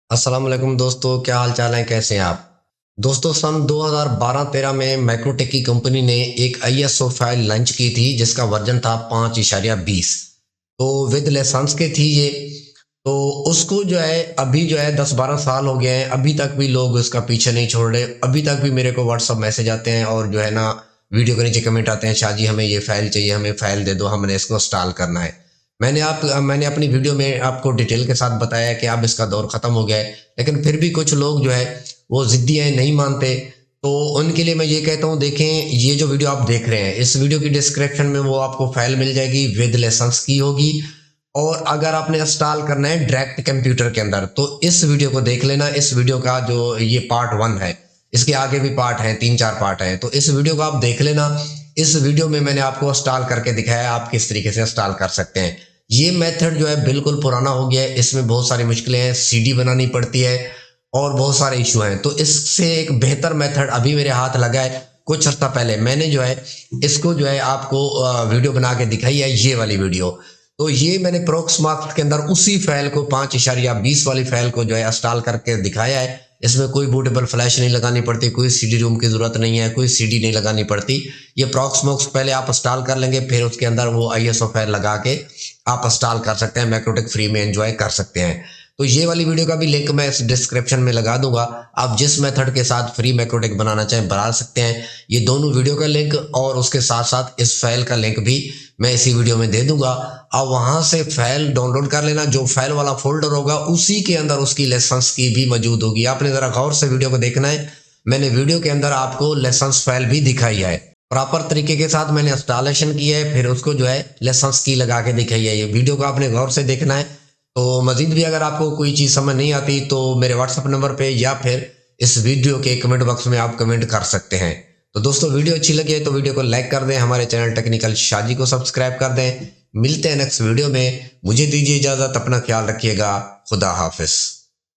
अस्सलाम वालेकुम दोस्तों, क्या हाल चाल है, कैसे हैं आप। दोस्तों, सन 2012-13 में मैक्रोटेक की कंपनी ने एक आईएसओ फाइल लॉन्च की थी जिसका वर्जन था 5.20। तो विद लाइसेंस के थी ये। तो उसको जो है अभी जो है 10-12 साल हो गए हैं, अभी तक भी लोग उसका पीछे नहीं छोड़ रहे। अभी तक भी मेरे को व्हाट्सअप मैसेज आते हैं और जो है ना वीडियो के नीचे कमेंट आते हैं, शाह जी हमें ये फाइल चाहिए, हमें फाइल दे दो, हमने इसको इंस्टॉल करना है। मैंने अपनी वीडियो में आपको डिटेल के साथ बताया कि अब इसका दौर ख़त्म हो गया है, लेकिन फिर भी कुछ लोग जो है वो ज़िद्दी हैं, नहीं मानते। तो उनके लिए मैं ये कहता हूँ, देखें ये जो वीडियो आप देख रहे हैं, इस वीडियो की डिस्क्रिप्शन में वो आपको फाइल मिल जाएगी, विद लाइसेंस की होगी। और अगर आपने इंस्टॉल करना है डायरेक्ट कंप्यूटर के अंदर तो इस वीडियो को देख लेना। इस वीडियो का जो ये पार्ट 1 है, इसके आगे भी पार्ट हैं, 3-4 पार्ट हैं, तो इस वीडियो को आप देख लेना। इस वीडियो में मैंने आपको इंस्टॉल करके दिखाया आप किस तरीके से इंस्टॉल कर सकते हैं। ये मेथड जो है बिल्कुल पुराना हो गया है, इसमें बहुत सारी मुश्किलें हैं, सीडी बनानी पड़ती है और बहुत सारे इशू हैं। तो इससे एक बेहतर मेथड अभी मेरे हाथ लगा है, कुछ अर्सा पहले मैंने जो है इसको जो है आपको वीडियो बना के दिखाई है, ये वाली वीडियो। तो ये मैंने प्रोक्समार्क के अंदर उसी फाइल को 5.20 वाली फाइल को जो है इंस्टॉल करके दिखाया है। इसमें कोई बूटेबल फ्लैश नहीं लगानी पड़ती, कोई सीडी रोम की जरूरत नहीं है, कोई सीडी नहीं लगानी पड़ती। ये प्रॉक्समॉक्स पहले आप इंस्टॉल कर लेंगे, फिर उसके अंदर वो आईएसओ फाइल लगा के आप इंस्टॉल कर सकते हैं, मैक्रोटेक फ्री में एंजॉय कर सकते हैं। तो ये वाली वीडियो का भी लिंक मैं इस डिस्क्रिप्शन में लगा दूंगा। आप जिस मेथड के साथ फ्री मैक्रोटेक बनाना चाहें बना सकते हैं। ये दोनों वीडियो का लिंक और उसके साथ साथ इस फाइल का लिंक भी मैं इसी वीडियो में दे दूंगा। आप वहां से फाइल डाउनलोड कर लेना, जो फाइल वाला फोल्डर होगा उसी के अंदर उसकी लाइसेंस की भी मौजूद होगी। आपने जरा गौर से वीडियो को देखना है, मैंने वीडियो के अंदर आपको लाइसेंस फाइल भी दिखाई है, प्रॉपर तरीके के साथ मैंने इंस्टॉलेशन किया है, फिर उसको जो है लाइसेंस की लगा के दिखाई है। ये वीडियो को आपने गौर से देखना है। तो मजीद भी अगर आपको कोई चीज़ समझ नहीं आती तो मेरे व्हाट्सअप नंबर पे या फिर इस वीडियो के कमेंट बॉक्स में आप कमेंट कर सकते हैं। तो दोस्तों, वीडियो अच्छी लगी है तो वीडियो को लाइक कर दें, हमारे चैनल टेक्निकल शाजी को सब्सक्राइब कर दें। मिलते हैं नेक्स्ट वीडियो में, मुझे दीजिए इजाज़त, अपना ख्याल रखिएगा, खुदा हाफिज।